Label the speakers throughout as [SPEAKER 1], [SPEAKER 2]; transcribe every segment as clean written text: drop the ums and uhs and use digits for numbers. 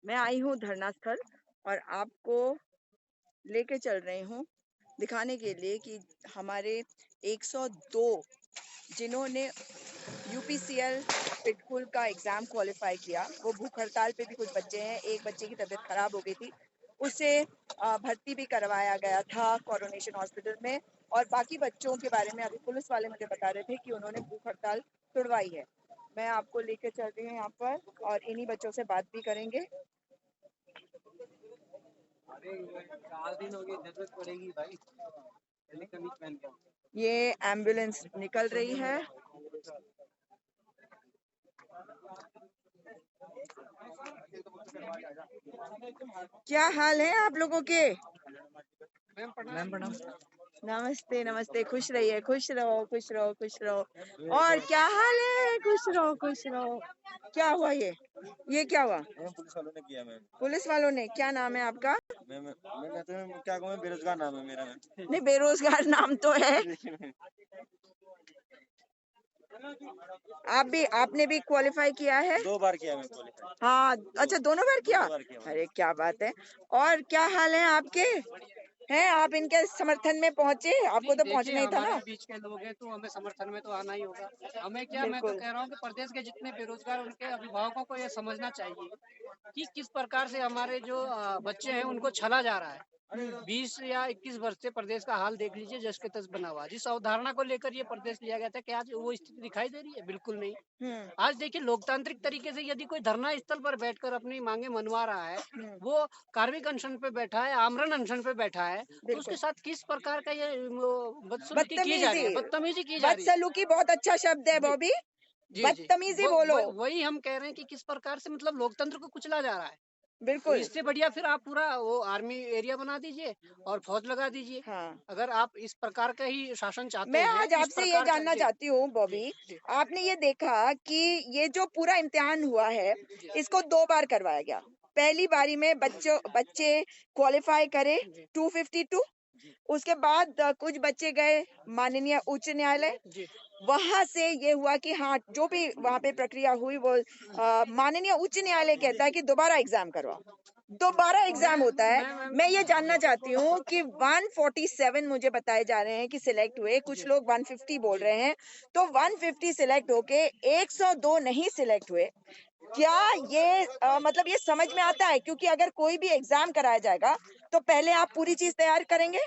[SPEAKER 1] मैं आई हूँ धरना स्थल और आपको लेके चल रही हूँ दिखाने के लिए कि हमारे 102 जिन्होंने यूपीसीएल पिटकुल का एग्जाम क्वालिफाई किया, वो भूख हड़ताल पे भी कुछ बच्चे हैं। एक बच्चे की तबीयत खराब हो गई थी, उसे भर्ती भी करवाया गया था कोरोनेशन हॉस्पिटल में। और बाकी बच्चों के बारे में अभी पुलिस वाले मुझे बता रहे थे कि उन्होंने भूख हड़ताल तुड़वाई है। मैं आपको लेकर चल रही हूँ यहाँ पर और इन्हीं बच्चों से बात भी करेंगे।
[SPEAKER 2] अरे 4 दिन हो गए, जरूरत पड़ेगी भाई। पहले कमीज पहन के आओ।
[SPEAKER 1] ये एम्बुलेंस निकल रही है। क्या हाल है आप लोगों के?
[SPEAKER 2] मैम प्रणाम।
[SPEAKER 1] नमस्ते नमस्ते, खुश रहिए, खुश रहो खुश रहो खुश रहो। और क्या हाल है? खुश रहो खुश रहो। क्या हुआ ये क्या हुआ?
[SPEAKER 2] पुलिस वालों ने किया मैम।
[SPEAKER 1] पुलिस वालों ने? क्या नाम है आपका?
[SPEAKER 2] मैम मैं क्या कहूँ, बेरोजगार नाम है मेरा मैम।
[SPEAKER 1] नहीं, बेरोजगार नाम तो है। आपने भी क्वालिफाई किया है?
[SPEAKER 2] 2 बार किया मैम क्वालिफाई।
[SPEAKER 1] हाँ, अच्छा, दोनों बार किया?
[SPEAKER 2] 2 बार किया मैम।
[SPEAKER 1] अरे क्या बात है। और क्या हाल है आपके? हैं आप इनके समर्थन में पहुंचे? आपको तो पहुंचना ही था ना।
[SPEAKER 3] हमारे बीच के लोग हैं तो हमें समर्थन में तो आना ही होगा। हमें क्या, मैं तो
[SPEAKER 1] बिल्कुल।
[SPEAKER 3] कह रहा हूँ कि प्रदेश के जितने बेरोजगार उनके अभिभावकों को ये समझना चाहिए कि किस प्रकार से हमारे जो बच्चे हैं उनको छला जा रहा है। 20 या 21 वर्ष से प्रदेश का हाल देख लीजिए, जस के तस बना हुआ। जिस अवधारणा को लेकर ये प्रदेश लिया गया था, क्या आज वो स्थिति दिखाई दे रही है? बिल्कुल नहीं। आज देखिए, लोकतांत्रिक तरीके से यदि कोई धरना स्थल पर बैठकर अपनी मांगे मनवा रहा है, वो कार्मिक अनशन पे बैठा है, आमरण अनशन पे बैठा है, तो उसके साथ किस प्रकार का ये बदसलूकी की जा रही है, बदतमीजी की जा रही है।
[SPEAKER 1] बदसलूकी बहुत अच्छा शब्द है बॉबी।
[SPEAKER 3] जी जी,
[SPEAKER 1] बदतमीजी बोलो।
[SPEAKER 3] वही हम कह रहे हैं कि किस प्रकार से मतलब लोकतंत्र को कुचला जा रहा है। तो
[SPEAKER 1] बिल्कुल।
[SPEAKER 3] इससे बढ़िया फिर आप पूरा वो आर्मी एरिया बना दीजिए और फौज लगा दीजिए।
[SPEAKER 1] हाँ।
[SPEAKER 3] अगर आप इस प्रकार का ही शासन चाहते
[SPEAKER 1] मैं
[SPEAKER 3] हैं,
[SPEAKER 1] आज
[SPEAKER 3] इस
[SPEAKER 1] आपसे ये
[SPEAKER 3] प्रकार का।
[SPEAKER 1] जानना
[SPEAKER 3] जी
[SPEAKER 1] चाहती हूँ
[SPEAKER 3] जी
[SPEAKER 1] बॉबी,
[SPEAKER 3] जी
[SPEAKER 1] आपने ये देखा कि ये जो पूरा इम्तिहान हुआ है, इसको 2 बार करवाया गया। पहली बारी में बच्चे क्वालिफाई करे
[SPEAKER 3] जी
[SPEAKER 1] 252, उसके बाद कुछ बच्चे गए माननीय उच्च न्यायालय।
[SPEAKER 3] जी
[SPEAKER 1] वहां से ये हुआ कि हाँ, जो भी वहां पे प्रक्रिया हुई वो माननीय उच्च न्यायालय कहता है कि दोबारा एग्जाम करवाओ। दोबारा एग्जाम होता है। मैं ये जानना चाहती हूँ कि 147 मुझे बताए जा रहे हैं कि सिलेक्ट हुए, कुछ लोग 150 बोल रहे हैं, तो 150 सिलेक्ट होके 102 नहीं सिलेक्ट हुए। क्या ये मतलब ये समझ में आता है? क्योंकि अगर कोई भी एग्जाम कराया जाएगा तो पहले आप पूरी चीज तैयार करेंगे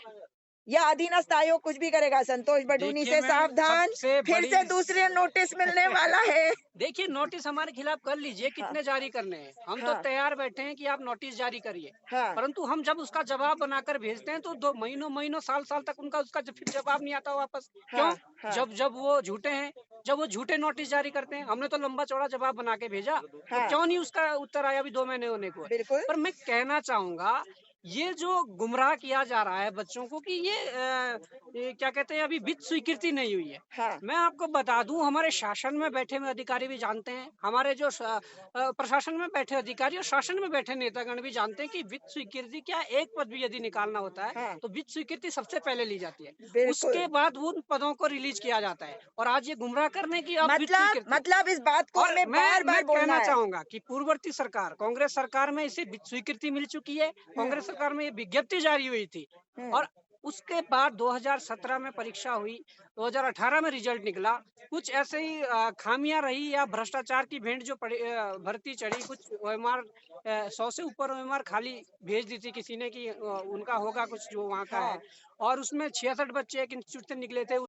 [SPEAKER 1] या अधीनस्थ आयोग कुछ भी करेगा? संतोष बडूनी
[SPEAKER 3] देखिए
[SPEAKER 1] से
[SPEAKER 3] मैम,
[SPEAKER 1] सावधान,
[SPEAKER 3] सबसे
[SPEAKER 1] फिर
[SPEAKER 3] बड़ी
[SPEAKER 1] से दूसरे नोटिस मिलने वाला है।
[SPEAKER 3] देखिए, नोटिस हमारे खिलाफ कर लीजिए,
[SPEAKER 1] हाँ
[SPEAKER 3] कितने जारी करने हैं, हम तो
[SPEAKER 1] हाँ
[SPEAKER 3] तैयार बैठे हैं कि आप नोटिस जारी करिए।
[SPEAKER 1] हाँ
[SPEAKER 3] परंतु हम जब उसका जवाब बनाकर भेजते हैं तो 2 महीनों महीनों साल साल तक उनका उसका फिर जवाब नहीं आता वापस। क्यों?
[SPEAKER 1] हाँ हाँ
[SPEAKER 3] जब जब वो झूठे हैं, जब वो झूठे नोटिस जारी करते हैं। हमने तो लंबा चौड़ा जवाब बना के भेजा, तो
[SPEAKER 1] हाँ
[SPEAKER 3] क्यों नहीं उसका उत्तर आया? अभी 2 महीने होने को है।
[SPEAKER 1] बिल्कुल।
[SPEAKER 3] पर मैं कहना चाहूंगा, ये जो गुमराह किया जा रहा है बच्चों को कि ये क्या कहते हैं, अभी वित्त स्वीकृति नहीं हुई है।
[SPEAKER 1] हाँ
[SPEAKER 3] मैं आपको बता दूं, हमारे शासन में बैठे हुए अधिकारी भी जानते हैं, हमारे जो प्रशासन में बैठे अधिकारी और शासन में बैठे नेतागण भी जानते हैं कि वित्त स्वीकृति क्या, एक पद भी यदि निकालना होता है
[SPEAKER 1] हाँ
[SPEAKER 3] तो वित्त स्वीकृति सबसे पहले ली जाती है,
[SPEAKER 1] बिल्कुल।
[SPEAKER 3] उसके बाद उन पदों को रिलीज किया जाता है। और आज ये गुमराह करने की अब वित्त स्वीकृति।
[SPEAKER 1] मतलब इस बात को
[SPEAKER 3] और
[SPEAKER 1] हमें बार
[SPEAKER 3] मैं
[SPEAKER 1] बार बोलना
[SPEAKER 3] कहना
[SPEAKER 1] है।
[SPEAKER 3] चाहूंगा कि पूर्ववर्ती सरकार कांग्रेस सरकार में इसे स्वीकृति मिल चुकी है। कांग्रेस सरकार में ये विज्ञप्ति जारी हुई थी
[SPEAKER 1] हम्म
[SPEAKER 3] और उसके बाद 2017 में परीक्षा हुई, 2018 में रिजल्ट निकला। कुछ ऐसे ही खामियां रही या भ्रष्टाचार की भेंट जो भर्ती चढ़ी, कुछ ओएमआर 100 से ऊपर ओएमआर खाली भेज दी थी किसी ने कि उनका होगा कुछ जो वहाँ का है। और उसमें 66 बच्चे एक इंस्टीट्यूट से निकले थे।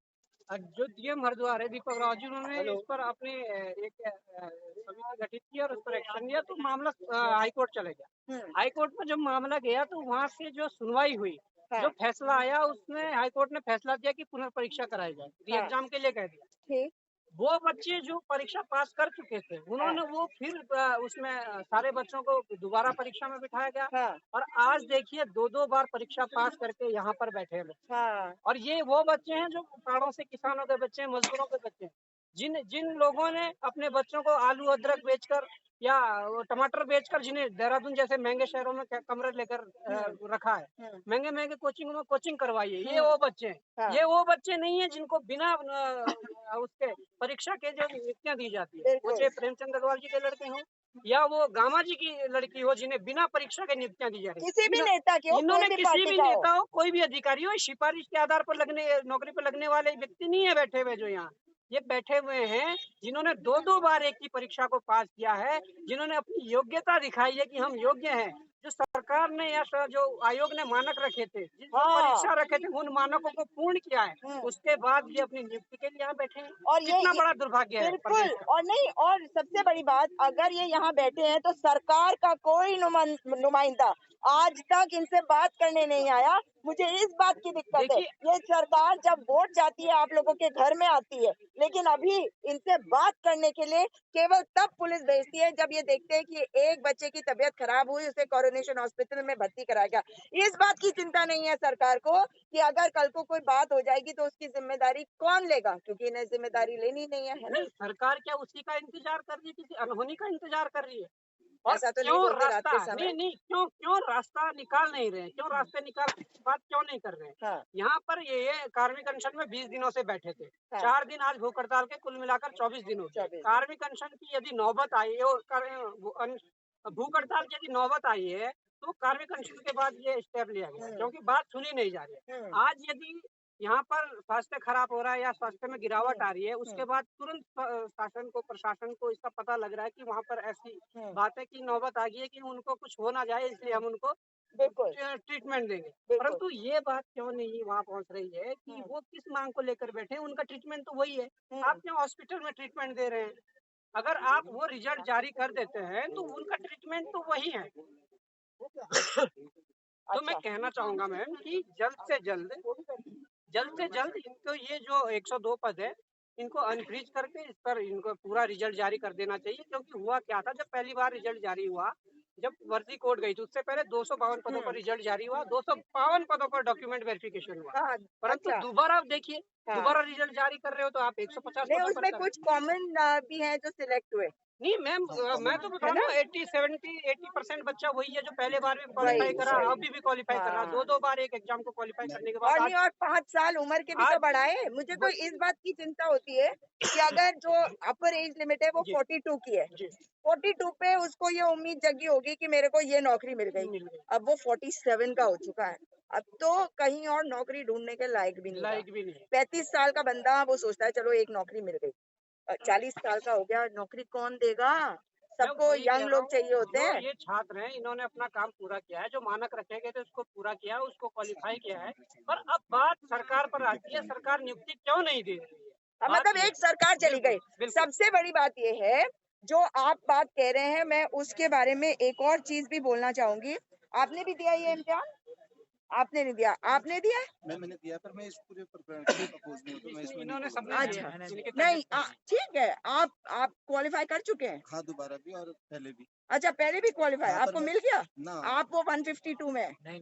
[SPEAKER 3] जो डीएम हरिद्वार है दीपक राव जी, उन्होंने इस पर अपने एक समिति गठित की और उस पर एक्शन लिया, तो मामला हाईकोर्ट चले गया। हाईकोर्ट में जब मामला गया तो वहां से जो सुनवाई हुई, जो
[SPEAKER 1] हाँ
[SPEAKER 3] फैसला आया, उसमें हाईकोर्ट ने फैसला दिया कि पुनर्परीक्षा कराई जाए, री
[SPEAKER 1] हाँ
[SPEAKER 3] एग्जाम के लिए कह दिया।
[SPEAKER 1] ठीक।
[SPEAKER 3] वो बच्चे जो परीक्षा पास कर चुके थे,
[SPEAKER 1] हाँ
[SPEAKER 3] उन्होंने वो फिर उसमें सारे बच्चों को दोबारा परीक्षा में बिठाया गया।
[SPEAKER 1] हाँ
[SPEAKER 3] और आज देखिए, 2-2 बार परीक्षा पास करके यहाँ पर बैठे हैं लोग।
[SPEAKER 1] हाँ
[SPEAKER 3] और ये वो बच्चे हैं जो पहाड़ों से, किसानों के बच्चे हैं, मजदूरों के बच्चे हैं, जिन जिन लोगों ने अपने बच्चों को आलू अदरक बेचकर या टमाटर बेचकर, जिन्हें देहरादून जैसे महंगे शहरों में कमरे लेकर रखा है, महंगे महंगे कोचिंगों में कोचिंग करवाई है, ये वो बच्चे हैं।
[SPEAKER 1] हाँ
[SPEAKER 3] ये वो बच्चे नहीं है जिनको बिना उसके परीक्षा के जो नियुक्तियां दी जाती है, वो
[SPEAKER 1] बिल्कुल।
[SPEAKER 3] चाहे प्रेमचंद अग्रवाल जी के लड़के हों या वो गामा जी की लड़की हो जिन्हें बिना परीक्षा के नियुक्तियां दी जा रही
[SPEAKER 1] किसी भी नेता की हो, कोई
[SPEAKER 3] इन्होंने
[SPEAKER 1] भी
[SPEAKER 3] किसी
[SPEAKER 1] पार्टी
[SPEAKER 3] भी
[SPEAKER 1] का हो।
[SPEAKER 3] नेता हो, कोई भी अधिकारी हो, सिफारिश के आधार पर नौकरी पर लगने वाले व्यक्ति नहीं है बैठे हुए जो यहाँ। ये बैठे हुए हैं जिन्होंने 2-2 बार एक ही परीक्षा को पास किया है, जिन्होंने अपनी योग्यता दिखाई है कि हम योग्य हैं। जो सरकार ने या जो आयोग ने मानक रखे थे, जो परीक्षा रखे थे, उन मानकों को पूर्ण किया है। उसके बाद ये अपनी नियुक्ति के लिए यहाँ बैठे हैं।
[SPEAKER 1] और
[SPEAKER 3] कितना बड़ा दुर्भाग्य है
[SPEAKER 1] बिल्कुल।
[SPEAKER 3] प्रदेश का।
[SPEAKER 1] और नहीं, और सबसे बड़ी बात, अगर ये यहाँ बैठे हैं तो सरकार का कोई नुमाइंदा आज तक इनसे बात करने नहीं आया। मुझे इस बात की दिक्कत है, ये सरकार जब वोट जाती है आप लोगों के घर में आती है, लेकिन अभी इनसे बात करने के लिए केवल तब पुलिस भेजती है जब ये देखते हैं कि एक बच्चे की तबीयत खराब हुई, उसे कोरोनेशन हॉस्पिटल में भर्ती कराया गया। इस बात की चिंता नहीं है सरकार को कि अगर कल को कोई बात हो जाएगी तो उसकी जिम्मेदारी कौन लेगा, क्योंकि इन्हें जिम्मेदारी लेनी नहीं है, है ना?
[SPEAKER 3] सरकार क्या उसी का इंतजार कर रही है, किसी अनहोनी का इंतजार कर रही है? और
[SPEAKER 1] ऐसा तो नहीं
[SPEAKER 3] क्यों
[SPEAKER 1] बोलते रात
[SPEAKER 3] रास्ता
[SPEAKER 1] के समय।
[SPEAKER 3] नहीं, क्यों रास्ता निकाल नहीं रहे हैं? क्यों रास्ते निकाल बात क्यों नहीं कर रहे हैं?
[SPEAKER 1] हाँ,
[SPEAKER 3] यहाँ पर ये कार्मिक अनशन में 20 दिनों से बैठे थे।
[SPEAKER 1] हाँ।
[SPEAKER 3] 4 दिन आज भूख हड़ताल के, कुल मिलाकर 24 दिन हो गए।
[SPEAKER 1] 24 दिन।
[SPEAKER 3] कार्मिक अनशन की यदि नौबत आई है और भूख हड़ताल की यदि नौबत आई है तो कार्मिक अनशन के बाद ये स्टेप लिया गया, क्योंकि बात सुनी नहीं जा रही है। आज यदि यहाँ पर स्वास्थ्य खराब हो रहा है या स्वास्थ्य में गिरावट आ रही है, उसके बाद तुरंत शासन को, प्रशासन को इसका पता लग रहा है कि वहाँ पर ऐसी बात है कि नौबत आ गई है कि उनको कुछ हो ना जाए, इसलिए हम उनको
[SPEAKER 1] बिल्कुल
[SPEAKER 3] ट्रीटमेंट देंगे। परंतु ये बात क्यों नहीं वहाँ पहुँच रही है कि वो किस मांग को लेकर बैठे हैं? उनका ट्रीटमेंट तो वही है। आप क्यों हॉस्पिटल में ट्रीटमेंट दे रहे हैं? अगर आप वो रिजल्ट जारी कर देते हैं तो उनका ट्रीटमेंट तो वही है। तो मैं कहना चाहूंगा मैम कि जल्द से जल्द इनको ये जो 102 पद है, इनको अनफ्रीज करके इस पर इनको पूरा रिजल्ट जारी कर देना चाहिए। क्योंकि हुआ क्या था, जब पहली बार रिजल्ट जारी हुआ, जब वर्दी कोड गई थी, उससे पहले 252 पदों पर रिजल्ट जारी हुआ, 252 पदों पर डॉक्यूमेंट वेरिफिकेशन हुआ।
[SPEAKER 1] हाँ,
[SPEAKER 3] परंतु
[SPEAKER 1] अच्छा।
[SPEAKER 3] दोबारा आप देखिए, दोबारा रिजल्ट जारी कर रहे हो तो आप 150
[SPEAKER 1] नहीं,
[SPEAKER 3] पदों
[SPEAKER 1] उसमें
[SPEAKER 3] पर
[SPEAKER 1] कुछ कॉमन भी हैं जो सिलेक्ट हुए।
[SPEAKER 3] नहीं मैम, मैं तो बता रहा हूँ 80% बच्चा वही है जो पहले बार में क्वालिफाई करा, अभी भी क्वालिफाई कर रहा, 2 बार एक एग्जाम को क्वालिफाई करने के
[SPEAKER 1] और
[SPEAKER 3] बाद
[SPEAKER 1] नहीं, और 5 साल उम्र के भी तो बढ़ाए। मुझे तो इस बात की चिंता होती है कि अगर जो अपर एज लिमिट है वो 42 की है, 42 पे उसको ये उम्मीद जगी होगी कि मेरे को ये नौकरी मिल गई। अब वो 47 का हो चुका है, अब तो कहीं और नौकरी ढूंढने के लायक भी नहीं। 35 साल का बंदा वो सोचता है चलो एक नौकरी मिल गई, 40 साल का हो गया, नौकरी कौन देगा? सबको यंग लोग चाहिए होते हैं।
[SPEAKER 3] ये छात्र हैं, इन्होंने अपना काम पूरा किया है, जो मानक रखे गए थे उसको पूरा किया, उसको क्वालिफाई किया है। पर अब बात सरकार पर आती है, सरकार नियुक्ति क्यों नहीं दे रही है?
[SPEAKER 1] मतलब एक सरकार चली गई। सबसे बड़ी बात ये है, जो आप बात कह रहे हैं, मैं उसके बारे में एक और चीज भी बोलना चाहूंगी। आपने भी दिया ये इम्तिहान? आपने नहीं दिया, आपने दिया?
[SPEAKER 4] मैंने दिया, पर मैं इस पूरे प्रकरण के लिए अपोज नहीं हूं, तो मैं इसमें
[SPEAKER 3] इन्होंने सबने
[SPEAKER 1] अच्छा, नहीं, ठीक है, आप क्वालिफाई कर चुके हैं?
[SPEAKER 4] हाँ, दोबारा भी और पहले भी।
[SPEAKER 1] अच्छा, पहले भी क्वालिफाई,
[SPEAKER 4] हाँ,
[SPEAKER 1] आपको मिल गया?
[SPEAKER 4] ना,
[SPEAKER 1] आप वो 152 में?
[SPEAKER 2] नहीं,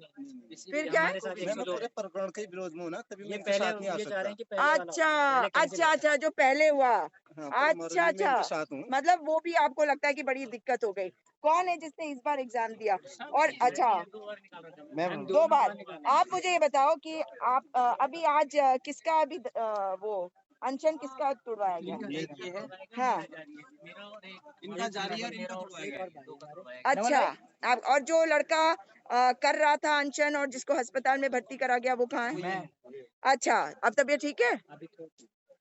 [SPEAKER 1] फिर क्या है?
[SPEAKER 4] मैं पूरे प्रकरण के विरोध में हूँ ना, तभी मैं
[SPEAKER 2] पहले
[SPEAKER 4] साथ नहीं आ
[SPEAKER 2] ये चाह रहे हैं कि
[SPEAKER 4] सकता।
[SPEAKER 1] अच्छा, अच्छा, जो पहले हुआ।
[SPEAKER 4] हाँ,
[SPEAKER 1] अच्छा,
[SPEAKER 4] साथ हूँ।
[SPEAKER 1] मतलब वो भी आपको लगता है कि बड़ी दिक्कत हो गई। कौन है जिसने इस बार एग्जाम दिया? और अच्छा, 2 बार। आप मुझे ये बताओ कि आप अभी आज किसका अभी वो अनशन किसका तुड़वाया गया? हाँ,
[SPEAKER 2] इनका जारी है और इनका तुड़वाया गया।
[SPEAKER 1] अच्छा। आप और जो लड़का कर रहा था अनशन और जिसको अस्पताल में भर्ती करा गया, वो कहाँ है? अच्छा, अब तबीयत ठीक है?
[SPEAKER 2] अभी तो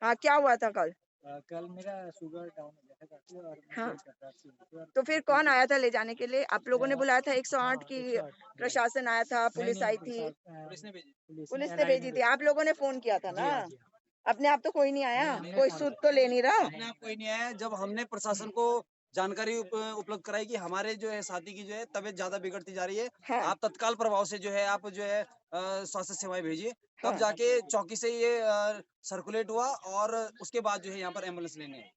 [SPEAKER 1] हाँ, क्या हुआ था कल?
[SPEAKER 2] कल मेरा शुगर डाउन हो गया था काफी, और
[SPEAKER 1] हाँ, तो फिर कौन आया था ले जाने के लिए? आप लोगों ने बुलाया था 108 की? प्रशासन आया था, पुलिस आई थी? पुलिस ने भेजी थी, आप लोगों ने फोन किया था ना? अपने आप तो कोई नहीं आया, कोई सुध तो ले नहीं रहा।
[SPEAKER 2] अपने आप कोई नहीं आया। जब हमने प्रशासन को जानकारी उपलब्ध कराई कि हमारे जो है साथी की जो है तबीयत ज्यादा बिगड़ती जा रही है,
[SPEAKER 1] हाँ।
[SPEAKER 2] आप तत्काल प्रभाव से जो है आप जो है स्वास्थ्य सेवाएं भेजिए, तब
[SPEAKER 1] हाँ।
[SPEAKER 2] जाके चौकी से ये सर्कुलेट हुआ और उसके बाद जो है यहाँ पर एम्बुलेंस लेने आई।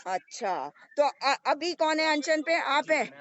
[SPEAKER 1] अच्छा, तो अभी कौन है अनशन पे? आप हैं?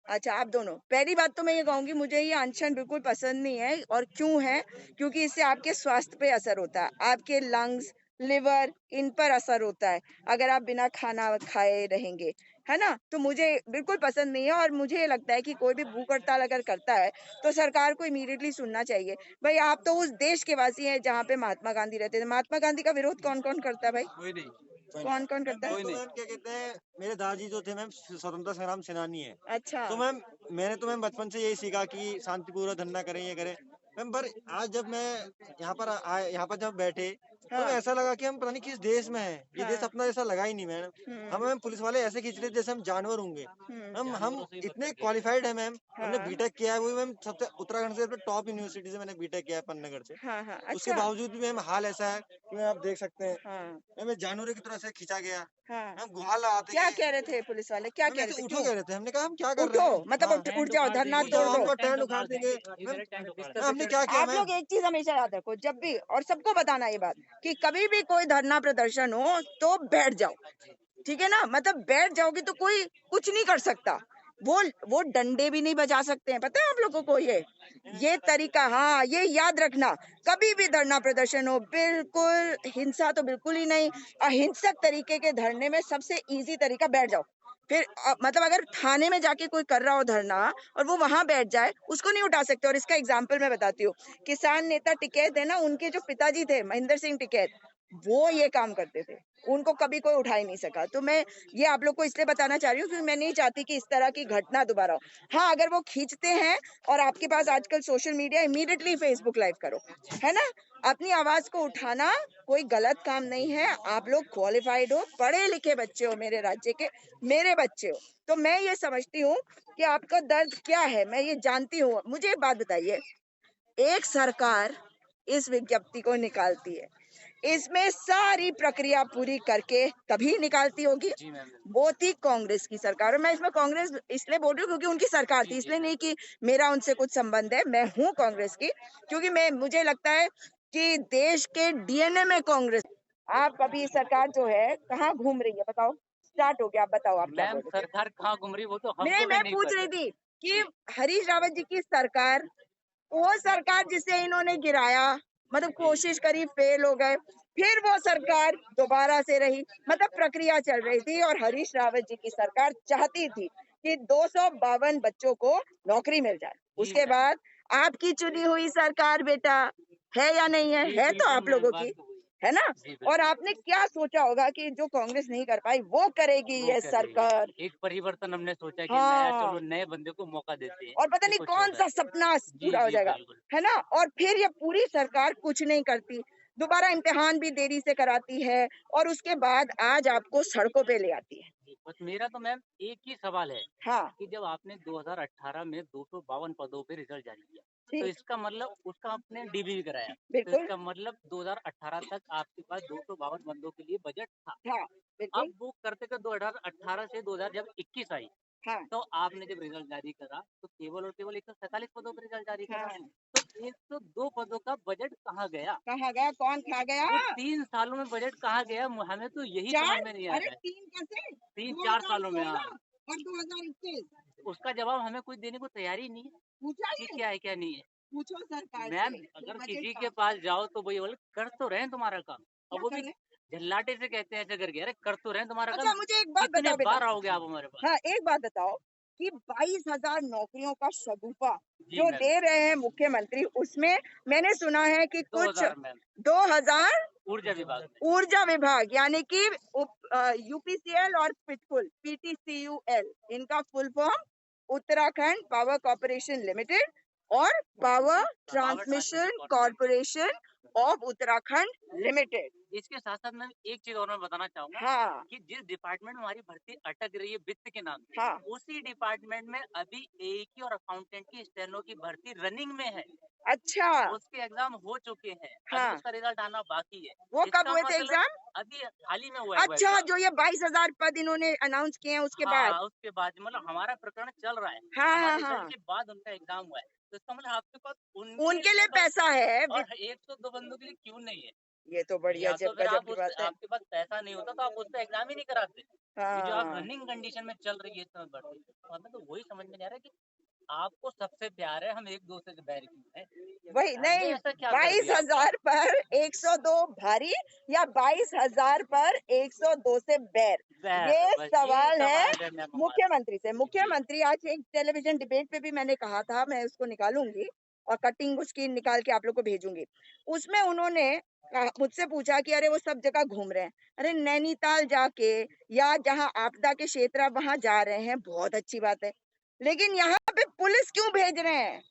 [SPEAKER 1] अच्छा, आप दोनों। पहली बात तो मैं ये कहूंगी, मुझे ये अनशन बिल्कुल पसंद नहीं है। और क्यों है? क्योंकि इससे आपके स्वास्थ्य पे असर होता है, आपके लंग्स, लिवर, इन पर असर होता है अगर आप बिना खाना खाए रहेंगे, है ना? तो मुझे बिल्कुल पसंद नहीं है। और मुझे ये लगता है कि कोई भी भूख हड़ताल अगर करता है तो सरकार को इमीडिएटली सुनना चाहिए। भाई, आप तो उस देश के वासी हैं जहाँ पे महात्मा गांधी रहते थे। महात्मा गांधी का विरोध कौन कौन करता है भाई?
[SPEAKER 2] कोई नहीं।
[SPEAKER 1] कौन कौन करता है?
[SPEAKER 2] कोई नहीं।
[SPEAKER 5] मैम क्या कहते हैं, मेरे दादाजी जो थे मैम स्वतंत्रता संग्राम सेनानी है।
[SPEAKER 1] अच्छा।
[SPEAKER 5] तो मैम मैंने तो मैम बचपन से यही सीखा कि शांतिपूर्वक धरना करें, ये करें मैम। पर आज जब मैं यहाँ पर जब बैठे तो
[SPEAKER 1] हाँ।
[SPEAKER 5] ऐसा लगा कि हम पता नहीं किस देश में हैं। ये देश
[SPEAKER 1] हाँ।
[SPEAKER 5] अपना जैसा लगा ही नहीं मैम। हम मैम पुलिस वाले ऐसे खींच रहे थे जैसे हम जानवर होंगे। हम इतने क्वालिफाइड है मैम। हमने
[SPEAKER 1] हाँ।
[SPEAKER 5] बीटेक किया है, वो भी मैम सबसे उत्तराखंड से अपने टॉप यूनिवर्सिटी से मैंने बीटेक किया है, पन्नगर से।
[SPEAKER 1] हाँ। हाँ।
[SPEAKER 5] उसके
[SPEAKER 1] अच्छा।
[SPEAKER 5] बावजूद भी मैम हाल ऐसा है कि मैम आप देख सकते हैं
[SPEAKER 1] हाँ।
[SPEAKER 5] मैम जानवरों की तरह से खींचा गया।
[SPEAKER 1] हाँ।
[SPEAKER 5] हम गुहार लगाते
[SPEAKER 1] क्या
[SPEAKER 5] कि
[SPEAKER 1] कह रहे थे पुलिस वाले, क्या
[SPEAKER 5] मैम
[SPEAKER 1] कह
[SPEAKER 5] ऐसे
[SPEAKER 1] रहे थे,
[SPEAKER 5] उठो
[SPEAKER 1] क्यों
[SPEAKER 5] कह रहे थे। हमने कहा हम क्या कर रहे
[SPEAKER 1] उठो,
[SPEAKER 5] हैं।
[SPEAKER 1] मतलब
[SPEAKER 5] हाँ,
[SPEAKER 1] उठ जाओ, धरना
[SPEAKER 5] उठ जाओ,
[SPEAKER 1] तोड़
[SPEAKER 5] हम
[SPEAKER 1] दो।
[SPEAKER 5] तो टेंट उखाड़ देंगे मैम। हमने क्या किया
[SPEAKER 1] आप
[SPEAKER 5] मैम।
[SPEAKER 1] लोग एक चीज हमेशा याद रखो, जब भी और सबको बताना ये बात कि कभी भी कोई धरना प्रदर्शन हो तो बैठ जाओ, ठीक है ना? मतलब बैठ जाओगे तो कोई कुछ नहीं कर सकता। वो डंडे भी नहीं बजा सकते हैं, पता है आप लोगों को? ये तरीका, हाँ, ये याद रखना। कभी भी धरना प्रदर्शन हो, बिल्कुल हिंसा तो बिल्कुल ही नहीं। अहिंसक तरीके के धरने में सबसे इजी तरीका बैठ जाओ। फिर मतलब अगर थाने में जाके कोई कर रहा हो धरना और वो वहां बैठ जाए, उसको नहीं उठा सकते। और इसका एग्जाम्पल मैं बताती हूँ। किसान नेता टिकैत है ना, उनके जो पिताजी थे महेंद्र सिंह टिकैत, वो ये काम करते थे। उनको कभी कोई उठा ही नहीं सका। तो मैं ये आप लोग को इसलिए बताना चाह रही हूँ क्योंकि मैं नहीं चाहती कि इस तरह की घटना दोबारा हो। हाँ, अगर वो खींचते हैं और आपके पास आजकल social media, immediately Facebook live करो, है ना? अपनी आवाज को उठाना कोई गलत काम नहीं है। आप लोग क्वालिफाइड हो, पढ़े लिखे बच्चे हो, मेरे राज्य के मेरे बच्चे हो। तो मैं ये समझती हूँ कि आपका दर्द क्या है, मैं ये जानती हूँ। मुझे एक बात बताइए, एक सरकार इस विज्ञप्ति को निकालती है, इसमें सारी प्रक्रिया पूरी करके तभी निकालती होगी। वो थी कांग्रेस की सरकार। और मैं इसमें कांग्रेस इसलिए बोल रही हूँ क्योंकि उनकी सरकार थी, इसलिए नहीं कि मेरा उनसे कुछ संबंध है। मैं हूँ कांग्रेस की क्योंकि मुझे लगता है कि देश के डीएनए में कांग्रेस। आप अभी सरकार जो है कहाँ घूम रही है, बताओ? स्टार्ट हो गया, आप बताओ, आप क्या
[SPEAKER 6] मैम
[SPEAKER 1] बोल रहे थे?
[SPEAKER 6] सरकार कहाँ घूम रही वो तो
[SPEAKER 1] नहीं,
[SPEAKER 6] हमको भी
[SPEAKER 1] मैं
[SPEAKER 6] नहीं
[SPEAKER 1] पूछ
[SPEAKER 6] पता।
[SPEAKER 1] रही थी कि हरीश रावत जी की सरकार, वो सरकार जिसे इन्होंने गिराया, मतलब कोशिश करी, फेल हो गए, फिर वो सरकार दोबारा से रही, मतलब प्रक्रिया चल रही थी। और हरीश रावत जी की सरकार चाहती थी कि 252 बच्चों को नौकरी मिल जाए। उसके
[SPEAKER 6] मैम।
[SPEAKER 1] बाद आपकी चुनी हुई सरकार बेटा है या नहीं है?
[SPEAKER 6] जी
[SPEAKER 1] है तो
[SPEAKER 6] बिल्कुल
[SPEAKER 1] आप
[SPEAKER 6] मैम,
[SPEAKER 1] लोगों
[SPEAKER 6] बात
[SPEAKER 1] की,
[SPEAKER 6] तो वही
[SPEAKER 1] है ना?
[SPEAKER 6] जी बिल्कुल।
[SPEAKER 1] और आपने क्या सोचा होगा कि जो कांग्रेस नहीं कर पाई वो करेगी
[SPEAKER 6] वो
[SPEAKER 1] ये
[SPEAKER 6] कर रही है।
[SPEAKER 1] सरकार।
[SPEAKER 6] एक परिवर्तन हमने सोचा कि नया,
[SPEAKER 1] हाँ,
[SPEAKER 6] चलो नए बंदे को मौका देते हैं
[SPEAKER 1] और पता
[SPEAKER 6] कि
[SPEAKER 1] नहीं
[SPEAKER 6] कुछ
[SPEAKER 1] कौन
[SPEAKER 6] होगा।
[SPEAKER 1] सा सपना
[SPEAKER 6] जी
[SPEAKER 1] पूरा हो
[SPEAKER 6] जी
[SPEAKER 1] जाएगा,
[SPEAKER 6] बिल्कुल।
[SPEAKER 1] है ना? और फिर ये पूरी सरकार कुछ नहीं करती, दोबारा इम्तिहान भी देरी से कराती है और उसके बाद आज आपको सड़कों पे ले आती है।
[SPEAKER 6] जी, बस मेरा तो मैम एक ही सवाल है
[SPEAKER 1] हाँ,
[SPEAKER 6] कि जब आपने 2018 में 252 पदों पे रिजल्ट जारी किया तो
[SPEAKER 1] ठीक,
[SPEAKER 6] इसका मतलब उसका आपने डीबी भी कराया, तो
[SPEAKER 1] बिल्कुल,
[SPEAKER 6] इसका मतलब 2018 तक आपके पास 252 बंदों के लिए बजट था।
[SPEAKER 1] हाँ, बिल्कुल,
[SPEAKER 6] अब वो करते कर 2018 से 2000 जब 21 आई
[SPEAKER 1] हाँ,
[SPEAKER 6] तो आपने जब रिजल्ट जारी करा तो केवल और केवल 147 पदों पर रिजल्ट जारी करा।
[SPEAKER 1] हाँ।
[SPEAKER 6] तो 102 पदों का बजट कहाँ गया?
[SPEAKER 1] कहाँ गया, कौन खा गया?
[SPEAKER 6] वो 3 सालों में बजट कहाँ गया? हमें तो यही समझ
[SPEAKER 1] चार,
[SPEAKER 6] में नहीं आ
[SPEAKER 1] अरे
[SPEAKER 6] रहा है।
[SPEAKER 1] 3 कैसे?
[SPEAKER 6] 3-4 सालों में, हाँ।
[SPEAKER 1] 2016 और 2021
[SPEAKER 6] उसका जवाब हमें कोई देने को तैयार ही नहीं है
[SPEAKER 1] पूछा
[SPEAKER 6] कि
[SPEAKER 1] ये?
[SPEAKER 6] क्या है क्या नहीं है।
[SPEAKER 1] पूछो सरकार
[SPEAKER 6] मैम
[SPEAKER 1] से,
[SPEAKER 6] अगर
[SPEAKER 1] बजट
[SPEAKER 6] किसी
[SPEAKER 1] का
[SPEAKER 6] के पास जाओ तो वही बोले कर तो रहे हैं तुम्हारा काम,
[SPEAKER 1] क्या
[SPEAKER 6] अब वो
[SPEAKER 1] कर
[SPEAKER 6] भी
[SPEAKER 1] रहे?
[SPEAKER 6] झल्लाटे से कहते हैं ऐसे करके, अरे कर तो रहे हैं तुम्हारा काम।
[SPEAKER 1] अच्छा, मुझे एक बात
[SPEAKER 6] कितने
[SPEAKER 1] बताओ बेटा।
[SPEAKER 6] बार आओगे आप हमारे पास?
[SPEAKER 1] हाँ, एक बात बताओ कि 22,000 नौकरियों का शगुफा
[SPEAKER 6] जी
[SPEAKER 1] जो
[SPEAKER 6] मैम।
[SPEAKER 1] दे रहे हैं मुख्यमंत्री, उसमें मैंने सुना है कि कुछ
[SPEAKER 6] 2000 मैम
[SPEAKER 1] 2000
[SPEAKER 6] ऊर्जा विभाग में।
[SPEAKER 1] ऊर्जा विभाग, यानी कि यूपीसीएल और पिटकुल, पीटीसीयूएल, इनका full form Uttarakhand power corporation limited और power transmission corporation of Uttarakhand limited.
[SPEAKER 6] इसके साथ साथ मैं एक चीज और मैं बताना चाहूंगा
[SPEAKER 1] हाँ,
[SPEAKER 6] कि जिस डिपार्टमेंट में हमारी भर्ती अटक रही है वित्त के नाम पे,
[SPEAKER 1] हाँ,
[SPEAKER 6] उसी डिपार्टमेंट में अभी एई और अकाउंटेंट की स्टेनो की भर्ती रनिंग में है।
[SPEAKER 1] अच्छा,
[SPEAKER 6] उसके एग्जाम हो चुके हैं, अभी
[SPEAKER 1] हाँ,
[SPEAKER 6] उसका रिजल्ट आना बाकी है।
[SPEAKER 1] वो कब
[SPEAKER 6] इसका
[SPEAKER 1] हुए थे
[SPEAKER 6] मतलब
[SPEAKER 1] एग्जाम?
[SPEAKER 6] अभी हाल ही में हुआ है वो
[SPEAKER 1] अच्छा,
[SPEAKER 6] एग्जाम।
[SPEAKER 1] जो ये 22,000 पद इन्होंने अनाउंस किए हैं उसके बाद।
[SPEAKER 6] हाँ, उसके बाद मतलब हमारा प्रकरण चल रहा है,
[SPEAKER 1] हाँ, हाँ,
[SPEAKER 6] हमारे
[SPEAKER 1] हाँ,
[SPEAKER 6] रिजल्ट के बाद उनका एग्जाम हुआ है, तो इसका मतलब आपके पास
[SPEAKER 1] उनके लिए पैसा है।
[SPEAKER 6] और 102 बंदों के लिए क्यों नहीं है?
[SPEAKER 1] ये तो बढ़िया
[SPEAKER 6] या तो
[SPEAKER 1] जब
[SPEAKER 6] फिर
[SPEAKER 1] गजब
[SPEAKER 6] आप
[SPEAKER 1] की
[SPEAKER 6] उस
[SPEAKER 1] बात है।
[SPEAKER 6] आपके पास पैसा नहीं होता तो आप उससे एग्जाम ही नहीं कराते। ये जो आप
[SPEAKER 1] हाँ,
[SPEAKER 6] रनिंग कंडीशन में चल रही है इस समय भर्ती, तो हमें तो वही समझ में नहीं आ रहा है कि आपको सबसे प्यार है, हम एक दूसरे से बैर क्यों है?
[SPEAKER 1] वही
[SPEAKER 6] हमने
[SPEAKER 1] नहीं,
[SPEAKER 6] ऐसा क्या कर दिया आपका?
[SPEAKER 1] 22,000 पर 102 भारी या 22,000 पर 102 से बैर, ये
[SPEAKER 6] बस
[SPEAKER 1] सवाल है
[SPEAKER 6] है मैम हमारा।
[SPEAKER 1] मुख्यमंत्री से।
[SPEAKER 6] जी
[SPEAKER 1] मुख्यमंत्री आज एक टेलीविजन डिबेट पे भी मैंने कहा था, मैं उसको निकालूंगी और कटिंग उसकी निकाल के आप लोग को भेजूंगी। उसमें उन्होंने मुझसे पूछा कि अरे वो सब जगह घूम रहे हैं। अरे नैनीताल जाके या जहाँ आपदा के क्षेत्र है वहां जा रहे हैं, बहुत अच्छी बात है, लेकिन यहाँ पे पुलिस क्यों भेज रहे हैं?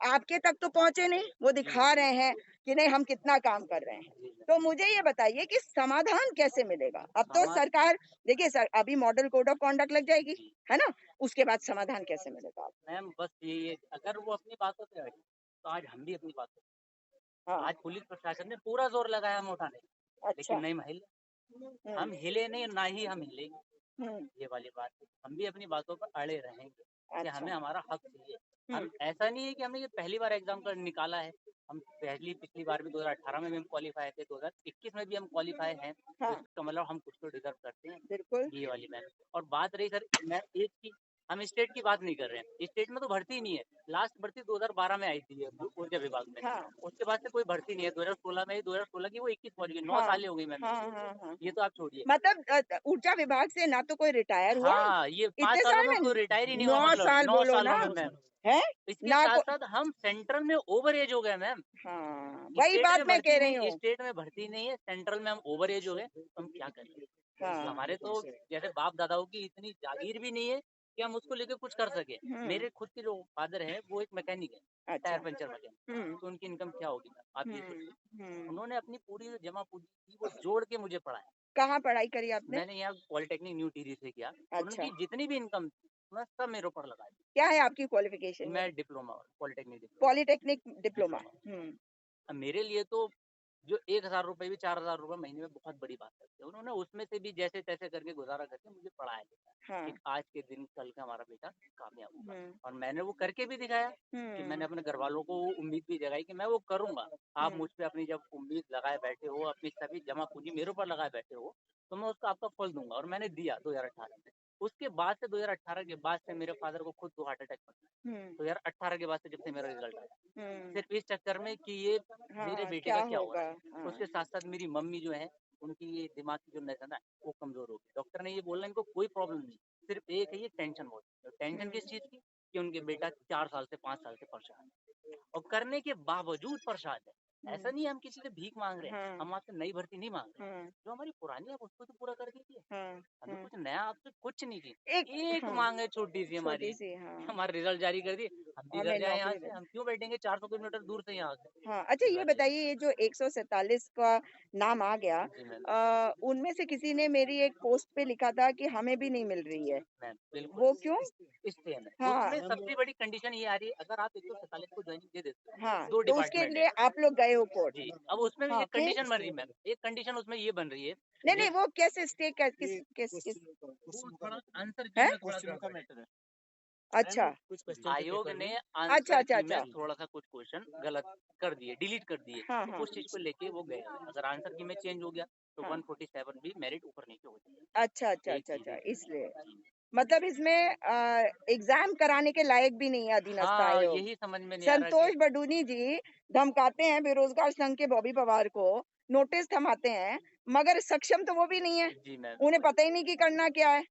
[SPEAKER 1] आपके तक तो पहुंचे नहीं, वो दिखा रहे हैं कि नहीं हम कितना काम कर रहे हैं। तो मुझे ये बताइए कि समाधान कैसे मिलेगा? अब तो सरकार देखिए सर, अभी मॉडल कोड ऑफ कॉन्डक्ट लग जाएगी, है ना? उसके बाद समाधान कैसे मिलेगा?
[SPEAKER 6] मैम बस यही है, अगर वो अपनी बातों पे अड़े तो आज हम भी अपनी बातों पे।
[SPEAKER 1] हाँ,
[SPEAKER 6] आज पुलिस प्रशासन ने पूरा जोर लगाया हम उठाने,
[SPEAKER 1] अच्छा।
[SPEAKER 6] लेकिन नहीं हम हिले, हम हिले नहीं, ना ही हम हिलेंगे।
[SPEAKER 1] हम्म,
[SPEAKER 6] ये वाली बात है, हम भी अपनी बातों पर अड़े रहेंगे कि
[SPEAKER 1] अच्छा।
[SPEAKER 6] हमें हमारा हक चाहिए। हम ऐसा नहीं है कि हमने ये पहली बार एग्जाम कर निकाला है, हम पिछली बार भी 2018 में भी हम क्वालिफाई थे, 2021 में भी हम क्वालिफाई हैं, तो
[SPEAKER 1] हाँ,
[SPEAKER 6] इसका मतलब हम कुछ तो डिजर्व करते हैं।
[SPEAKER 1] बिल्कुल।
[SPEAKER 6] ये वाली मैम, और बात रही सर मैं एक की, हम स्टेट की बात नहीं कर रहे हैं, स्टेट में तो भर्ती ही नहीं है। लास्ट भर्ती 2012 में आई थी ऊर्जा विभाग में,
[SPEAKER 1] हाँ,
[SPEAKER 6] उसके बाद से कोई भर्ती नहीं है। 2016 में 2016 की वो 21 पहुंच गई, 9
[SPEAKER 1] हाँ,
[SPEAKER 6] साल हो गई मैम।
[SPEAKER 1] हाँ, हाँ, हाँ।
[SPEAKER 6] ये तो आप छोड़िए।
[SPEAKER 1] मतलब ऊर्जा विभाग से ना तो कोई रिटायर हुआ,
[SPEAKER 6] हाँ, ये 5
[SPEAKER 1] इतने
[SPEAKER 6] सालों
[SPEAKER 1] साल
[SPEAKER 6] में
[SPEAKER 1] में
[SPEAKER 6] कोई रिटायर ही नहीं हुआ,
[SPEAKER 1] 9
[SPEAKER 6] मतलब
[SPEAKER 1] साल
[SPEAKER 6] 9
[SPEAKER 1] बोलो
[SPEAKER 6] सालों
[SPEAKER 1] ना,
[SPEAKER 6] में मैम।
[SPEAKER 1] है
[SPEAKER 6] इसके
[SPEAKER 1] ना
[SPEAKER 6] साथ साथ हम सेंट्रल में ओवर एज हो गए मैम।
[SPEAKER 1] हाँ, वही
[SPEAKER 6] स्टेट
[SPEAKER 1] बात
[SPEAKER 6] में
[SPEAKER 1] मैं कह
[SPEAKER 6] भर्ती
[SPEAKER 1] रही
[SPEAKER 6] नहीं,
[SPEAKER 1] हूँ।
[SPEAKER 6] स्टेट में भर्ती नहीं है, सेंट्रल में हम ओवर एज हो गए, तो हम क्या करें?
[SPEAKER 1] हाँ,
[SPEAKER 6] हमारे तो जैसे बाप दादाओं की इतनी जागीर भी नहीं है कि हम उसको लेके कुछ कर सके। मेरे खुद के जो फादर है वो एक मैकेनिक है,
[SPEAKER 1] अच्छा।
[SPEAKER 6] टायर पंचर मैकेनिक, तो उनकी इनकम क्या होगी मैम, आप ये सोचिए। उन्होंने अपनी पूरी जमा पूंजी थी वो जोड़ के मुझे पढ़ाया।
[SPEAKER 1] कहाँ पढ़ाई करी आपने?
[SPEAKER 6] मैंने यहाँ पॉलिटेक्निक न्यू टिहरी से किया।
[SPEAKER 1] अच्छा।
[SPEAKER 6] उनकी जितनी भी इनकम थी उन्होंने सब मेरे ऊपर लगा दी।
[SPEAKER 1] क्या है आपकी क्वालिफिकेशन?
[SPEAKER 6] मैं diploma polytechnic diploma.
[SPEAKER 1] Polytechnic diploma.
[SPEAKER 6] अब मेरे लिए तो जो 1000 रुपए भी 4000 रुपए महीने में बहुत बड़ी बात है। उन्होंने उसमें से भी जैसे तैसे करके गुजारा करके मुझे पढ़ाया
[SPEAKER 1] हाँ।
[SPEAKER 6] कि आज के दिन कल का हमारा बेटा कामयाब होगा। और मैंने वो करके भी दिखाया कि मैंने अपने घर वालों को उम्मीद भी जगाई कि मैं वो करूंगा। आप मुझ पे अपनी जब उम्मीद लगाए बैठे हो, अपनी सभी जमा पूंजी मेरे ऊपर लगाए बैठे हो, तो मैं उसका आपका फल दूंगा, और मैंने दिया 2018 में। उसके बाद से 2018 के बाद से मेरे फादर को खुद 2 हार्ट अटैक पड़ा। 2018 के बाद से जब से मेरा रिजल्ट आया, सिर्फ इस चक्कर में कि ये मेरे बेटे का क्या होगा। उसके साथ साथ मेरी मम्मी जो है उनकी ये दिमाग की जो नस है ना वो कमजोर हो गई। डॉक्टर ने ये बोला इनको कोई प्रॉब्लम नहीं, सिर्फ एक है ये टेंशन बहुत है। टेंशन किस चीज की? कि उनके बेटा 4 साल से 5 साल से परेशान है, और करने के बावजूद परेशान है। ऐसा नहीं है हम किसी से भीख मांग रहे हैं, हम आपसे नई भर्ती नहीं मांग रहे। जो हमारी पुरानी है उसको तो पूरा कर दीजिए, हमें कुछ नया आपसे कुछ नहीं चाहिए। एक मांग है छोटी सी हमारी, हमारा रिजल्ट जारी कर दिए, हम भी घर जाए यहाँ से। हम क्यों बैठेंगे 400 किलोमीटर दूर से यहाँ से।
[SPEAKER 1] हाँ, अच्छा ये बताइए, ये जो 147 का नाम आ गया, उनमें से किसी ने मेरी एक पोस्ट पे लिखा था कि हमें भी नहीं मिल रही है,
[SPEAKER 6] मैम बिल्कुल
[SPEAKER 1] वो क्यों?
[SPEAKER 6] इससे है
[SPEAKER 1] हाँ।
[SPEAKER 6] उसमें सबसे बड़ी कंडीशन ये आ रही है, अगर आप 147 को ज्वाइनिंग दे देते हो,
[SPEAKER 1] हाँ,
[SPEAKER 6] 2
[SPEAKER 1] तो उसके
[SPEAKER 6] डिपार्टमेंट
[SPEAKER 1] लिए
[SPEAKER 6] है
[SPEAKER 1] आप लोग गए हो कोर्ट।
[SPEAKER 6] जी। अब उसमें भी
[SPEAKER 1] हाँ,
[SPEAKER 6] एक कंडीशन बन रही है मैम, एक कंडीशन उसमें ये बन रही है।
[SPEAKER 1] नहीं नहीं, वो कैसे स्टे किस किस किस
[SPEAKER 6] आंसर
[SPEAKER 1] है?
[SPEAKER 4] का मैटर है।
[SPEAKER 1] अच्छा।
[SPEAKER 6] आयोग ने
[SPEAKER 1] अच्छा,
[SPEAKER 6] आंसर
[SPEAKER 1] अच्छा,
[SPEAKER 6] की में
[SPEAKER 1] अच्छा।
[SPEAKER 6] थोड़ा सा कुछ क्वेश्चन गलत कर दिए, डिलीट कर दिए।
[SPEAKER 1] हाँ,
[SPEAKER 6] तो
[SPEAKER 1] हाँ।
[SPEAKER 6] उस चीज को लेके वो गए। अगर आंसर की में चेंज हो गया तो
[SPEAKER 1] हाँ।
[SPEAKER 6] 147 भी मेरिट ऊपर नीचे हो जाएगा।
[SPEAKER 1] अच्छा अच्छा
[SPEAKER 6] एक
[SPEAKER 1] अच्छा
[SPEAKER 6] चीज
[SPEAKER 1] अच्छा,
[SPEAKER 6] है।
[SPEAKER 1] इसलिए मतलब इसमें एग्जाम कराने के लायक भी नहीं है अधीनस्थ
[SPEAKER 6] हाँ,
[SPEAKER 1] आयोग।
[SPEAKER 6] यही समझ में नहीं आ रहा
[SPEAKER 1] संतोष
[SPEAKER 6] कि
[SPEAKER 1] बडूनी जी धमकाते हैं बेरोजगार संघ के बॉबी पवार को, नोटिस थमाते हैं, मगर सक्षम तो वो भी नहीं है,
[SPEAKER 6] जी मैम
[SPEAKER 1] उन्हें पता ही नहीं कि करना क्या है।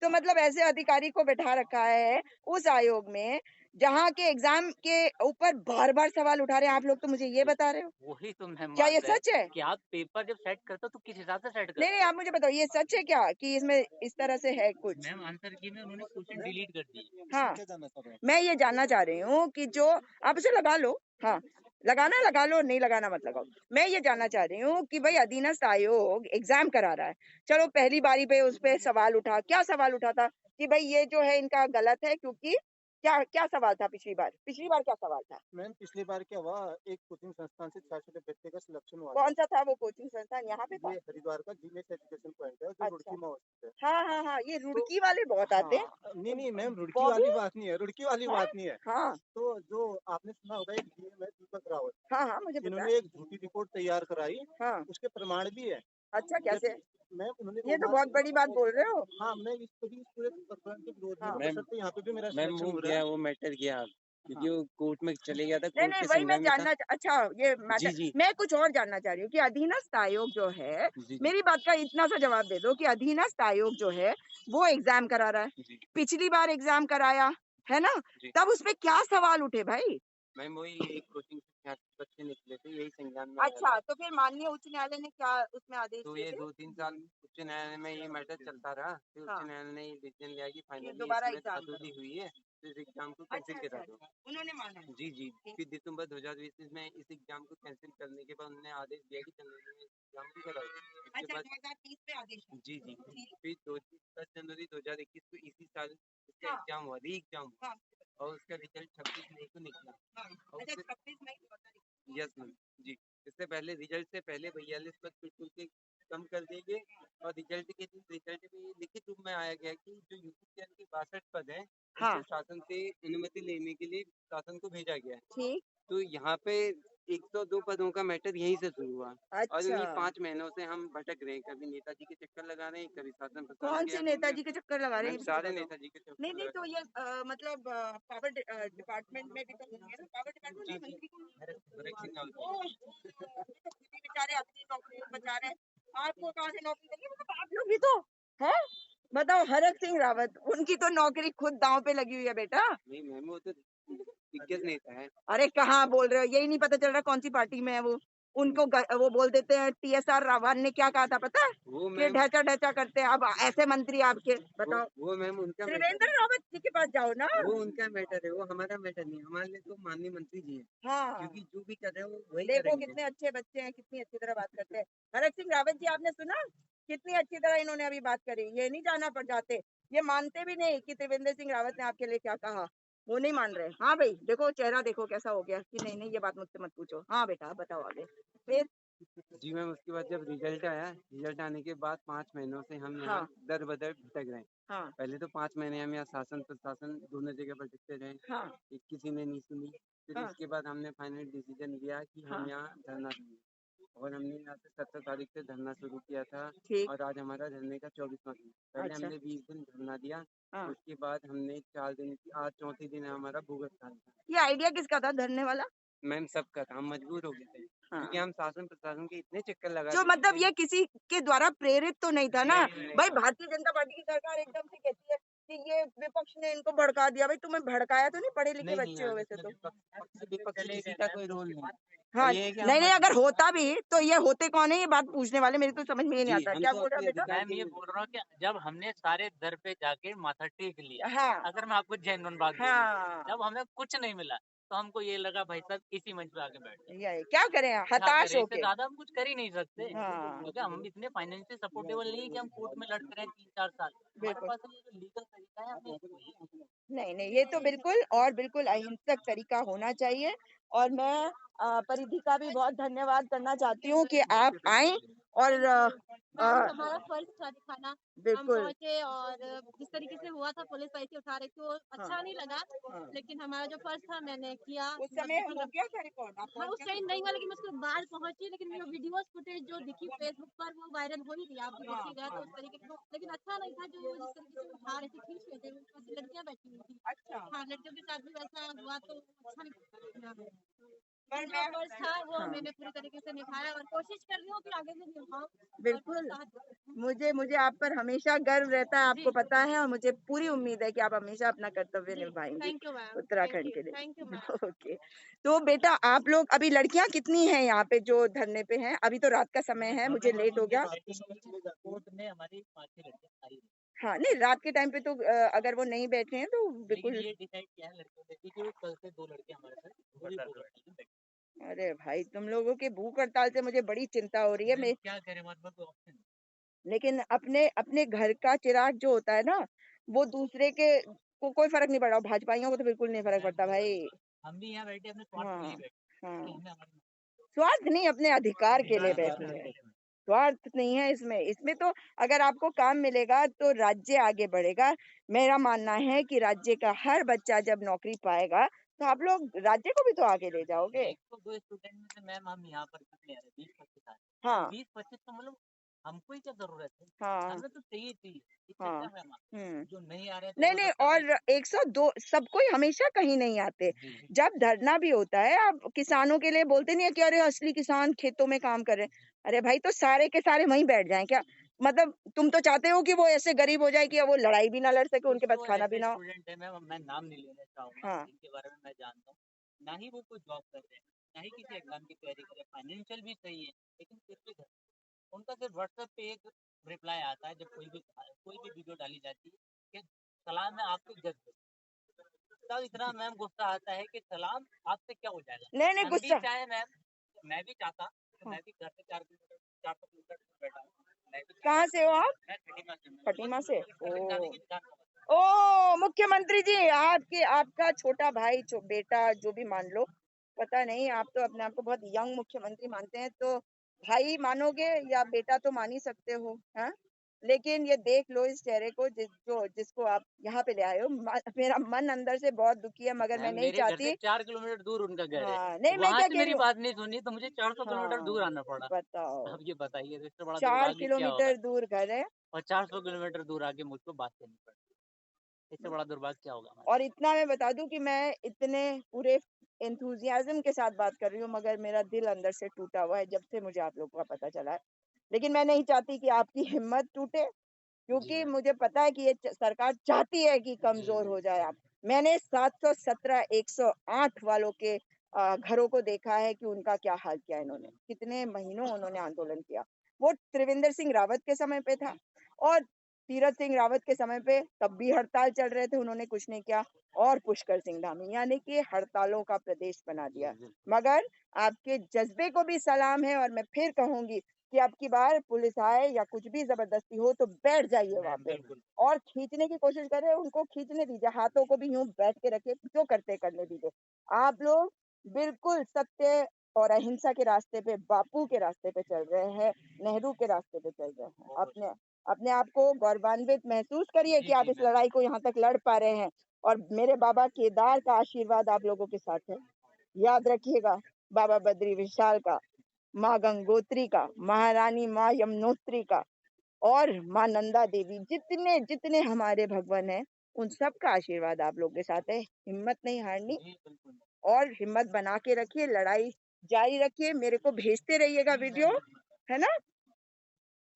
[SPEAKER 1] तो मतलब ऐसे अधिकारी को बैठा रखा है उस आयोग में जहाँ के एग्जाम के ऊपर बार बार सवाल उठा रहे हैं आप लोग, तो मुझे ये बता रहे हो
[SPEAKER 6] वही तो मैम
[SPEAKER 1] क्या ये
[SPEAKER 6] बात है
[SPEAKER 1] सच है?
[SPEAKER 6] कि आप पेपर जब सेट करते हो तो किस हिसाब से सेट करते
[SPEAKER 1] नहीं नहीं, आप मुझे बताओ ये सच है क्या कि इसमें इस तरह से है
[SPEAKER 6] हो?
[SPEAKER 1] कुछ?
[SPEAKER 6] मैम आंसर की में उन्होंने क्वेश्चन डिलीट कर दिए।
[SPEAKER 1] हाँ,
[SPEAKER 4] क्या जानना चाह रहे हैं?
[SPEAKER 1] मैं ये जानना चाह रही हूँ कि जो आप उसे लगा लो, हाँ लगाना लगा लो, नहीं लगाना मत लगाओ। मैं ये जानना चाह रही हूँ कि भाई अधीनस्थ आयोग एग्जाम करा रहा है, चलो पहली बारी पे उस पे सवाल उठा, क्या सवाल उठा था कि भाई ये जो है इनका गलत है, क्योंकि क्या क्या सवाल था पिछली बार क्या सवाल था?
[SPEAKER 4] मैम पिछली बार क्या हुआ, एक कोचिंग संस्थान से 400 व्यक्ति का सिलेक्शन हुआ
[SPEAKER 1] कौन सा था वो कोचिंग संस्थान? यहाँ पे था?
[SPEAKER 4] ये हरिद्वार का जीनेस एजुकेशन पॉइंट है जो
[SPEAKER 1] अच्छा।
[SPEAKER 4] रुड़की में स्थित है।
[SPEAKER 1] हाँ हाँ हाँ, ये रुड़की वाले बहुत आते हैं।
[SPEAKER 4] हाँ, नहीं मैम रुड़की
[SPEAKER 1] बॉबी?
[SPEAKER 4] वाली बात नहीं है, रुड़की वाली
[SPEAKER 1] हाँ?
[SPEAKER 4] बात नहीं है।
[SPEAKER 1] हाँ
[SPEAKER 4] तो जो आपने सुना होगा एक डीएम है दीपक रावत,
[SPEAKER 1] हाँ हाँ, मुझे पता
[SPEAKER 4] इन्होंने
[SPEAKER 1] है।
[SPEAKER 4] एक झूठी रिपोर्ट तैयार कराई,
[SPEAKER 1] हाँ,
[SPEAKER 4] उसके प्रमाण भी है।
[SPEAKER 1] अच्छा कैसे?
[SPEAKER 4] मैम उन्होंने
[SPEAKER 1] ये तो बहुत बड़ी बात बोल रहे हो।
[SPEAKER 4] हाँ मैं इस पूरे प्रकरण के विरोध में
[SPEAKER 1] हाँ।
[SPEAKER 4] बशर्ते यहाँ पे भी मेरा
[SPEAKER 5] मैम
[SPEAKER 4] सिलेक्शन
[SPEAKER 5] वो
[SPEAKER 4] हो रहा
[SPEAKER 5] गया,
[SPEAKER 4] है।
[SPEAKER 5] वो मैटर गया क्योंकि वो कोर्ट में चले गया था,
[SPEAKER 1] नहीं
[SPEAKER 5] कोर्ट
[SPEAKER 1] नहीं,
[SPEAKER 5] के
[SPEAKER 1] वही मैं
[SPEAKER 5] संज्ञान में था।
[SPEAKER 1] जानना अच्छा ये
[SPEAKER 5] जी
[SPEAKER 1] मैटर,
[SPEAKER 5] जी
[SPEAKER 1] मैं कुछ और जानना चाह रही हूँ कि अधीनस्थ आयोग जो है,
[SPEAKER 5] जी जी
[SPEAKER 1] मेरी बात का इतना सा जवाब दे दो कि अधीनस्थ आयोग जो है वो एग्जाम करा रहा है,
[SPEAKER 5] जी
[SPEAKER 1] पिछली बार एग्जाम कराया है ना,
[SPEAKER 5] जी।
[SPEAKER 1] तब उसपे क्या सवाल उठे भाई?
[SPEAKER 7] मैम वही एक कोचिंग से 86 बच्चे निकले थे, यही संज्ञान में आया
[SPEAKER 1] अच्छा,
[SPEAKER 7] था।
[SPEAKER 1] तो फिर माननीय उच्च न्यायालय ने क्या उसमें आदेश
[SPEAKER 7] तो
[SPEAKER 1] दिए
[SPEAKER 7] ये
[SPEAKER 1] थे?
[SPEAKER 7] 2-3 साल उच्च न्यायालय में ये मैटर चलता रहा, फिर
[SPEAKER 1] हाँ।
[SPEAKER 7] उच्च न्यायालय ने ये डिसीजन लिया कि फाइनली
[SPEAKER 1] दोबारा
[SPEAKER 7] इसमें
[SPEAKER 1] एग्जाम
[SPEAKER 7] खतौती हुई है, तो इस एग्जाम को
[SPEAKER 1] अच्छा
[SPEAKER 7] कैंसिल करा
[SPEAKER 1] अच्छा
[SPEAKER 7] दो।
[SPEAKER 1] उन्होंने माना है।
[SPEAKER 7] जी जी।
[SPEAKER 1] ठीक।
[SPEAKER 7] फिर दिसंबर 2020 में इस एग्जाम को कैंसिल करने के बाद उन्होंने आदेश दिया कि चंद्रपुर में एग्जाम भी कराओ। उसके
[SPEAKER 1] अच्छा
[SPEAKER 7] बाद
[SPEAKER 1] 2030 में आदेश है।
[SPEAKER 7] जी जी।
[SPEAKER 1] ठीक।
[SPEAKER 7] फिर 10 जनवरी 2021 को इसी साल इसका
[SPEAKER 1] हाँ।
[SPEAKER 7] एग्जाम हुआ, री एग्जाम हुआ,
[SPEAKER 1] हाँ।
[SPEAKER 7] और उसका रिजल्ट 26 मई को निकला।
[SPEAKER 1] हाँ।
[SPEAKER 7] और
[SPEAKER 1] अच्छा
[SPEAKER 7] फिर
[SPEAKER 1] 26 मई 2021।
[SPEAKER 7] यस मैम जी। इससे पहले रिजल्ट से पहले 42 पद बिल्कुल के कम कर दिए गए, और रिजल्ट के दिन रिजल्ट में ये लिखित रूप में आया गया कि जो यूपीसीएल के 62 पद हैं
[SPEAKER 1] हाँ।
[SPEAKER 7] उनको शासन से अनुमति लेने के लिए शासन को भेजा गया है।
[SPEAKER 1] ठीक।
[SPEAKER 7] तो यहाँ पे 102 पदों का मैटर यहीं से शुरू हुआ, और
[SPEAKER 1] अच्छा
[SPEAKER 7] इन्हीं 5 महीनों से हम भटक रहे हैं, कभी नेताजी के चक्कर लगा रहे हैं, कभी शासन प्रशासन
[SPEAKER 1] कौन
[SPEAKER 7] के
[SPEAKER 1] से
[SPEAKER 7] यहाँ
[SPEAKER 1] नेताजी के चक्कर लगा रहे हैं?
[SPEAKER 7] मैम
[SPEAKER 1] ये भी
[SPEAKER 7] सारे
[SPEAKER 1] बताओ।
[SPEAKER 7] नेताजी के चक्कर
[SPEAKER 1] नहीं नहीं,
[SPEAKER 7] लगा
[SPEAKER 1] तो ये मतलब पावर डिपार्टमेंट में भी तो होंगे ना, पावर डिपार्टमेंट में मंत्री को बेचारे अपनी नौकरी बचा रहे हैं, आपको कहाँ से नौकरी देंगे? मतलब आप लोग भी तो है। बताओ, हरक सिंह रावत, उनकी तो नौकरी खुद दांव पे लगी हुई है बेटा।
[SPEAKER 7] नहीं मैम वो तो दिग्गज नेता है।
[SPEAKER 1] अरे कहाँ बोल रहे हो, यही नहीं पता चल रहा कौन सी पार्टी में है वो। उनको वो बोल देते हैं। TSR रावत ने क्या कहा था पता है?
[SPEAKER 7] वो
[SPEAKER 1] कि
[SPEAKER 7] मैम
[SPEAKER 1] ढचा ढचा करते हैं। अब ऐसे मंत्री आपके बताओ।
[SPEAKER 7] वो मैम उनका मैटर
[SPEAKER 1] त्रिवेंद्र रावत जी के पास जाओ ना।
[SPEAKER 7] वो उनका मैटर है, वो हमारा मैटर नहीं है। हमारे लिए तो माननीय मंत्री जी है,
[SPEAKER 1] हाँ,
[SPEAKER 7] क्योंकि जो भी कर रहे हैं वो वही
[SPEAKER 1] देखो
[SPEAKER 7] करेंगे।
[SPEAKER 1] कितने अच्छे बच्चे हैं, कितनी अच्छी तरह बात करते हैं। हरक सिंह रावत जी, आपने सुना कितनी अच्छी तरह इन्होंने अभी बात करी। ये नहीं जाना पड़ जाते, ये मानते भी नहीं कि त्रिवेंद्र सिंह रावत ने आपके लिए क्या कहा। वो नहीं मान रहे। हाँ भाई, देखो चेहरा देखो कैसा हो गया कि नहीं नहीं, ये बात मुझसे मत पूछो। हाँ बेटा बताओ आगे फिर।
[SPEAKER 7] जी मैम, उसके बाद जब रिजल्ट आया, रिजल्ट आने के बाद 5 महीनों से हम यहाँ
[SPEAKER 1] हाँ।
[SPEAKER 7] दर बदर भटक रहे हैं।
[SPEAKER 1] हाँ।
[SPEAKER 7] पहले तो 5 महीने हम यहाँ शासन प्रशासन दोनों जगह भटकते रहे,
[SPEAKER 1] हाँ।
[SPEAKER 7] किसी ने नहीं सुनी। फिर
[SPEAKER 1] हाँ।
[SPEAKER 7] इसके बाद हमने फाइनल डिसीजन लिया कि हम
[SPEAKER 1] हाँ।
[SPEAKER 7] यहाँ धरना देंगे, और हमने यहाँ से 17 तारीख से धरना शुरू किया था,
[SPEAKER 1] ठीक।
[SPEAKER 7] और आज हमारा धरने का 24वां दिन। पहले
[SPEAKER 1] अच्छा।
[SPEAKER 7] हमने 20 दिन धरना दिया,
[SPEAKER 1] हाँ।
[SPEAKER 7] उसके बाद हमने 4 दिन की, आज चौथे दिन है हमारा भूगत था।
[SPEAKER 1] ये आइडिया किसका था धरने वाला?
[SPEAKER 7] मैम सबका था, हम मजबूर हो गए थे,
[SPEAKER 1] हाँ।
[SPEAKER 7] क्योंकि हम शासन प्रशासन के इतने चक्कर लगा
[SPEAKER 1] जो
[SPEAKER 7] चुके
[SPEAKER 1] मतलब
[SPEAKER 7] थे।
[SPEAKER 1] ये किसी के द्वारा प्रेरित तो नहीं था ना।
[SPEAKER 7] नहीं, नहीं,
[SPEAKER 1] भाई भारतीय जनता पार्टी की सरकार एकदम से कहती है कि ये विपक्ष ने इनको भड़का दिया। भाई तुम्हें भड़काया तो नहीं, पढ़े लिखे बच्चे हो वैसे तो।
[SPEAKER 7] विपक्ष किसी का कोई रोल नहीं।
[SPEAKER 1] हाँ,
[SPEAKER 7] ये है कि
[SPEAKER 1] नहीं नहीं, अगर होता भी तो ये होते कौन है, ये बात पूछने वाले मेरे तो समझ में ही नहीं
[SPEAKER 7] जी,
[SPEAKER 1] आता।
[SPEAKER 7] हम
[SPEAKER 1] क्या
[SPEAKER 7] तो
[SPEAKER 1] बोल रहा
[SPEAKER 7] अपने
[SPEAKER 1] बेटा?
[SPEAKER 7] अधिकार
[SPEAKER 6] मैम ये बोल रहा हूँ कि जब हमने सारे दर पे जाके माथा टेक लिया,
[SPEAKER 1] हाँ।
[SPEAKER 6] अगर मैं आपको जेन्युइन बात बोलूं,
[SPEAKER 1] हाँ,
[SPEAKER 6] जब हमें कुछ नहीं मिला तो हमको ये लगा भाई साहब इसी मंच पे आके बैठ जाए।
[SPEAKER 1] यही क्या करें,
[SPEAKER 6] क्या
[SPEAKER 1] हताश
[SPEAKER 6] करें, इससे
[SPEAKER 1] होके।
[SPEAKER 6] ज्यादा हम कुछ कर ही नहीं सकते,
[SPEAKER 1] हाँ,
[SPEAKER 6] क्योंकि हम इतने फाइनेंशियल सपोर्टेबल नहीं है कि हम कोर्ट में लड़ते रहे 3-4 साल। हमारे
[SPEAKER 1] बिल्कुल।
[SPEAKER 6] पास ये जो लीगल तरीका है हमें वही
[SPEAKER 1] नहीं नहीं, ये तो बिल्कुल और बिल्कुल अहिंसक तरीका होना चाहिए। और मैं परिधि का भी बहुत धन्यवाद करना चाहती हूँ कि आप आए और
[SPEAKER 8] हमारा फर्ज था दिखाना। हम
[SPEAKER 1] बिल्कुल।
[SPEAKER 8] पहुंचे और जिस तरीके से हुआ था, पुलिस ऐसे उठा रही थी, वो अच्छा नहीं लगा।
[SPEAKER 1] हाँ।
[SPEAKER 8] लेकिन हमारा जो फर्ज था मैंने किया।
[SPEAKER 1] उस समय हो गया था रिकॉर्ड? आप
[SPEAKER 8] हाँ,
[SPEAKER 1] पहुंच
[SPEAKER 8] उस
[SPEAKER 1] गए?
[SPEAKER 8] टाइम नहीं हुआ, लेकिन मैं उसके बाद पहुंची। लेकिन जो वीडियोस फुटेज जो दिखी फेसबुक पर वो वायरल हो ही रही, आप भी देखिएगा तो उस तरीके से। लेकिन अच्छा नहीं था जो जिस तरीके से उठा रहे थे, खींच रहे थे, उस पर लड़कियां बैठी हुई थी।
[SPEAKER 1] अच्छा।
[SPEAKER 8] हाँ, लड़कियों के साथ भी वैसा हुआ तो अच्छा नहीं लगा।
[SPEAKER 1] पर
[SPEAKER 8] जो
[SPEAKER 1] मैं
[SPEAKER 8] फर्ज था वो
[SPEAKER 1] हाँ।
[SPEAKER 8] मैंने पूरी तरीके से निभाया और कोशिश कर रही हूँ कि आगे भी निभाऊं।
[SPEAKER 1] बिल्कुल। मुझे आप पर हमेशा गर्व रहता है, आपको पता है, और मुझे पूरी उम्मीद है कि आप हमेशा अपना कर्तव्य निभाएंगे
[SPEAKER 8] थैंक यू मैम।
[SPEAKER 1] उत्तराखंड के
[SPEAKER 8] थैंक यू
[SPEAKER 1] लिए।
[SPEAKER 8] मैम।
[SPEAKER 1] ओके, तो बेटा आप लोग अभी लड़कियां कितनी हैं यहाँ पे जो धरने पे हैं? अभी तो रात का समय है, मुझे लेट हो गया।
[SPEAKER 6] कोर्ट में हमारी 5-6 लड़कियां आई हैं।
[SPEAKER 1] हाँ नहीं, रात के टाइम पे तो अगर वो नहीं बैठे हैं तो
[SPEAKER 6] लेकिन
[SPEAKER 1] बिल्कुल।
[SPEAKER 6] ये डिसाइड किया है लड़कियों ने कि वो कल से 2 लड़कियां हमारे साथ पूरी भूख हड़ताल में बैठी।
[SPEAKER 1] अरे भाई, तुम लोगों के भूख हड़ताल से मुझे बड़ी चिंता हो रही है। मैं
[SPEAKER 6] क्या करें, हमारे पास कोई ऑप्शन नहीं।
[SPEAKER 1] लेकिन अपने अपने घर का चिराग जो होता है ना, वो दूसरे के को कोई फर्क नहीं पड़ रहा। भाजपाइयों को तो बिल्कुल नहीं फर्क पड़ता भाई।
[SPEAKER 6] हम भी यहाँ बैठे अपने स्वार्थ के लिए बैठे
[SPEAKER 1] हाँ,
[SPEAKER 6] कि हमें हमारी
[SPEAKER 1] स्वार्थ नहीं, अपने अधिकार के लिए
[SPEAKER 6] अधिकार
[SPEAKER 1] बैठे
[SPEAKER 6] के
[SPEAKER 1] हैं।
[SPEAKER 6] लिए।
[SPEAKER 1] स्वार्थ नहीं है इसमें तो अगर आपको काम मिलेगा तो राज्य आगे बढ़ेगा। मेरा मानना है कि राज्य का हर बच्चा जब नौकरी पाएगा तो आप लोग राज्य को भी तो आगे ले जाओगे।
[SPEAKER 6] 102 स्टूडेंट में से मैम हम यहाँ पर कितने आ रहे हैं? 20-25 आ रहे हैं।
[SPEAKER 1] हाँ
[SPEAKER 6] 20-25 तो मतलब हमको ही क्या जरूरत है,
[SPEAKER 1] हाँ
[SPEAKER 6] हमें तो चाहिए इससे
[SPEAKER 1] हाँ।
[SPEAKER 6] क्या मैम, जो नहीं आ रहे तो
[SPEAKER 1] नहीं
[SPEAKER 6] हो
[SPEAKER 1] नहीं,
[SPEAKER 6] सकता है
[SPEAKER 1] और 102 सब कोई हमेशा कहीं नहीं आते।
[SPEAKER 6] जी।
[SPEAKER 1] जब धरना भी होता है, आप किसानों के लिए बोलते नहीं है कि अरे असली किसान खेतों में काम कर रहे हैं। अरे भाई, तो सारे के सारे वहीं बैठ जाएं क्या? मतलब तुम तो चाहते हो कि वो ऐसे गरीब हो जाए कि वो लड़ाई भी ना लड़ सके, उनके पास
[SPEAKER 6] कुछ तो
[SPEAKER 1] खाना
[SPEAKER 6] ऐसे
[SPEAKER 1] भी ना हो।
[SPEAKER 6] स्टूडेंट है मैम, मैं नाम नहीं लेना चाहूंगा,
[SPEAKER 1] हाँ
[SPEAKER 6] जिनके बारे में मैं जानता हूँ, ना ही वो कोई जॉब कर रहे हैं, ना ही किसी एग्जाम की तैयारी कर रहे हैं, फाइनेंशियल भी सही है, लेकिन फिर भी घर उनका सिर्फ व्हाट्सएप पे एक रिप्लाई आता है जब कोई भी वीडियो डाली जाती है कि सलाम है आपके जज्बे, तब इतना मैम गुस्सा आता है कि सलाम आपसे क्या हो जाएगा।
[SPEAKER 1] नहीं नहीं
[SPEAKER 6] हम भी
[SPEAKER 1] गुस्सा।
[SPEAKER 6] चाहे मैम, मैं भी चाहता कि
[SPEAKER 1] हाँ।
[SPEAKER 6] मैं भी घर से 400 किलोमीटर दूर बैठा हूँ, मैं भी
[SPEAKER 1] कहाँ से हो आप?
[SPEAKER 6] मैं खटीमा से हूँ।
[SPEAKER 1] खटीमा से?
[SPEAKER 6] तेलंगाना
[SPEAKER 1] ओ
[SPEAKER 6] की विधान
[SPEAKER 1] ओ मुख्यमंत्री जी, आपका छोटा भाई बेटा जो भी मान लो, पता नहीं, आप तो अपने आप को बहुत यंग मुख्यमंत्री मानते हैं, तो भाई मानोगे या बेटा तो मान ही सकते हो, हाँ? लेकिन ये देख लो इस चेहरे को, जिसको आप यहाँ पे ले आए हो। मेरा मन अंदर से बहुत दुखी है, मगर मैं
[SPEAKER 6] मैम
[SPEAKER 1] नहीं
[SPEAKER 6] मेरे घर से
[SPEAKER 1] चाहती।
[SPEAKER 6] 4 किलोमीटर दूर उनका घर है,
[SPEAKER 1] हाँ नहीं, मैं
[SPEAKER 6] वहां
[SPEAKER 1] क्या
[SPEAKER 6] से
[SPEAKER 1] कह रही
[SPEAKER 6] मेरी
[SPEAKER 1] हूँ,
[SPEAKER 6] बात नहीं सुनी तो मुझे 400 किलोमीटर दूर
[SPEAKER 1] हाँ
[SPEAKER 6] आना पड़ा।
[SPEAKER 1] बताओ,
[SPEAKER 6] अब ये बताइए तो इससे बड़ा
[SPEAKER 1] 4
[SPEAKER 6] दुर्भाग्य क्या होगा,
[SPEAKER 1] किलोमीटर दूर घर है।
[SPEAKER 6] और 400 किलोमीटर दूर आके मुझको बात करनी पड़ी, इससे बड़ा दुर्भाग्य क्या होगा हमारे।
[SPEAKER 1] और इतना मैं बता दूं कि मैं इतने पूरे एंथुजियाज्म के साथ बात कर रही हूँ, मगर मेरा दिल अंदर से टूटा हुआ है जब से मुझे आप लोगों का पता चला है। लेकिन मैं नहीं चाहती कि आपकी हिम्मत टूटे,
[SPEAKER 6] जी
[SPEAKER 1] क्योंकि
[SPEAKER 6] मैम,
[SPEAKER 1] मुझे पता है कि ये सरकार चाहती है कि
[SPEAKER 6] जी
[SPEAKER 1] कमजोर
[SPEAKER 6] मैम,
[SPEAKER 1] हो जाए आप। मैंने 717 108 वालों के घरों को देखा है कि उनका क्या हाल किया इन्होंने, कितने महीनों उन्होंने आंदोलन किया। वो त्रिवेंद्र सिंह रावत के समय पे था, और तीरथ सिंह रावत के समय पे तब भी हड़ताल चल रहे थे, उन्होंने कुछ नहीं किया। और पुष्कर सिंह धामी, यानी कि हड़तालों का प्रदेश बना
[SPEAKER 6] जी
[SPEAKER 1] दिया।
[SPEAKER 6] बिल्कुल।
[SPEAKER 1] मगर आपके जज्बे को भी सलाम है, और मैं फिर कहूंगी कि अब की बार पुलिस आए या कुछ भी जबरदस्ती हो तो बैठ जाइए वहां
[SPEAKER 6] मैम
[SPEAKER 1] पे,
[SPEAKER 6] बिल्कुल,
[SPEAKER 1] और खींचने की कोशिश करें, उनको खींचने दीजिए, हाथों को भी यूं बैठ के रखे, जो करते करने दीजिए। आप लोग बिल्कुल सत्य और अहिंसा के रास्ते पे, बापू के रास्ते पे चल रहे हैं, नेहरू के रास्ते पे चल रहे हैं।
[SPEAKER 6] बहुत
[SPEAKER 1] अपने अपने आप को गौरवान्वित महसूस करिए कि
[SPEAKER 6] जी
[SPEAKER 1] आप
[SPEAKER 6] जी
[SPEAKER 1] इस
[SPEAKER 6] मैम,
[SPEAKER 1] लड़ाई को यहाँ तक लड़ पा रहे हैं, और मेरे बाबा केदार का आशीर्वाद आप लोगों के साथ है। याद रखिएगा, बाबा बद्री विशाल का, माँ गंगोत्री का, महारानी माँ यमुनोत्री का, और माँ नंदा देवी, जितने जितने हमारे भगवान हैं, उन सब का आशीर्वाद आप लोग के साथ है। हिम्मत नहीं हारनी,
[SPEAKER 6] जी बिल्कुल,
[SPEAKER 1] और हिम्मत बना के रखिए, लड़ाई जारी रखिए, मेरे को भेजते रहिएगा वीडियो, है ना?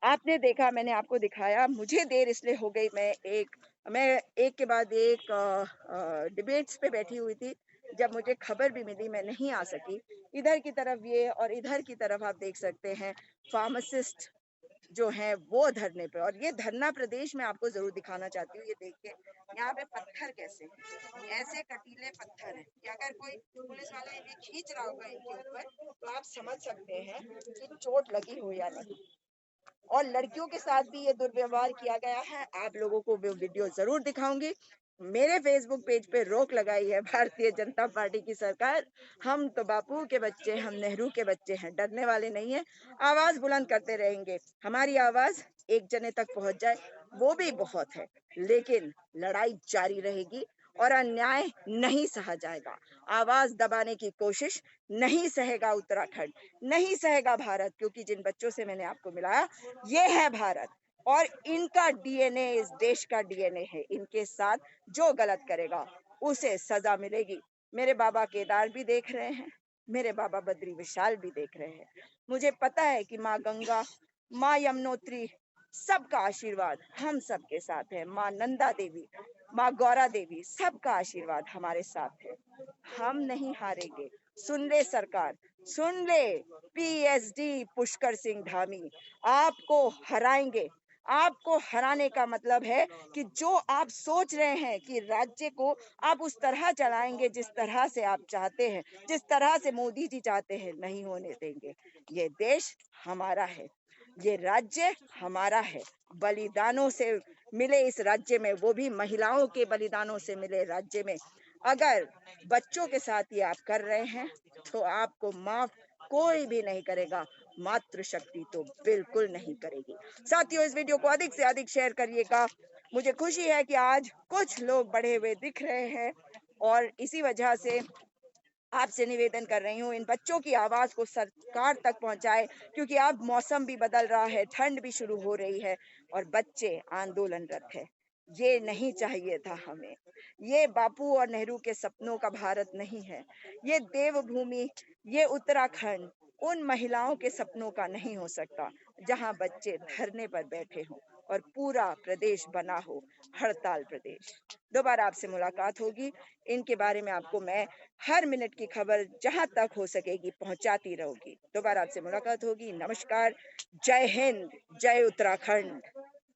[SPEAKER 1] आपने देखा, मैंने आपको दिखाया, मुझे देर इसलिए हो गई, मैं एक के बाद एक डिबेट्स पे बैठी हुई थी, जब मुझे खबर भी मिली मैं नहीं आ सकी। इधर की तरफ ये, और इधर की तरफ आप देख सकते हैं फार्मासिस्ट जो है वो धरने पे, और ये धरना प्रदेश में आपको जरूर दिखाना चाहती हूँ। ये देखिए यहाँ पे पत्थर कैसे हैं, ऐसे कटीले पत्थर हैं कि अगर कोई पुलिस वाला इन्हें खींच रहा होगा इनके ऊपर, तो आप समझ सकते हैं कि चोट लगी हो या नहीं। और लड़कियों के साथ भी ये दुर्व्यवहार किया गया है। आप लोगों को वो वीडियो जरूर दिखाऊंगी। मेरे फेसबुक पेज पे रोक लगाई है भारतीय जनता पार्टी की सरकार। हम तो बापू के बच्चे, हम नेहरू के बच्चे हैं, डरने वाले नहीं है। आवाज बुलंद करते रहेंगे, हमारी आवाज एक जने तक पहुंच जाए वो भी बहुत है, लेकिन लड़ाई जारी रहेगी, और अन्याय नहीं सहा जाएगा। आवाज दबाने की कोशिश नहीं सहेगा उत्तराखंड, नहीं सहेगा भारत, क्योंकि जिन बच्चों से मैंने आपको मिलाया, ये है भारत, और इनका डीएनए इस देश का डीएनए है। इनके साथ जो गलत करेगा उसे सजा मिलेगी। मेरे बाबा केदार भी देख रहे हैं, मेरे बाबा बद्री विशाल भी देख रहे हैं। मुझे पता है कि माँ गंगा, माँ यमुनोत्री, सबका आशीर्वाद हम सबके साथ है। माँ नंदा देवी, माँ गौरा देवी, सबका आशीर्वाद हमारे साथ है। हम नहीं हारेंगे। सुन ले सरकार, सुन ले पीएचडी पुष्कर सिंह धामी, आपको हराएंगे। आपको हराने का मतलब है कि जो आप सोच रहे हैं कि राज्य को आप उस तरह चलाएंगे जिस तरह से आप चाहते हैं, जिस तरह से मोदी जी चाहते हैं, नहीं होने देंगे। ये देश हमारा है, ये राज्य हमारा है। बलिदानों से मिले इस राज्य में, वो भी महिलाओं के बलिदानों से मिले राज्य में, अगर बच्चों के साथ ये आप कर रहे हैं, तो आपको माफ कोई भी नहीं करेगा। मातृशक्ति तो बिल्कुल नहीं करेगी। साथियों, इस वीडियो को अधिक से अधिक शेयर करिएगा। मुझे खुशी है कि आज कुछ लोग बढ़े हुए दिख रहे हैं, और इसी वजह से आपसे निवेदन कर रही हूँ, इन बच्चों की आवाज को सरकार तक पहुंचाए, क्योंकि अब मौसम भी बदल रहा है, ठंड भी शुरू हो रही है, और बच्चे आंदोलनरत है। ये नहीं चाहिए था हमें। ये बापू और नेहरू के सपनों का भारत नहीं है। ये देवभूमि, ये उत्तराखंड उन महिलाओं के सपनों का नहीं हो सकता, जहां बच्चे धरने पर बैठे हों और पूरा प्रदेश बना हो हड़ताल प्रदेश। दोबारा आपसे मुलाकात होगी। इनके बारे में आपको मैं हर मिनट की खबर जहां तक हो सकेगी पहुंचाती रहूंगी। दोबारा आपसे मुलाकात होगी। नमस्कार, जय हिंद, जय उत्तराखंड।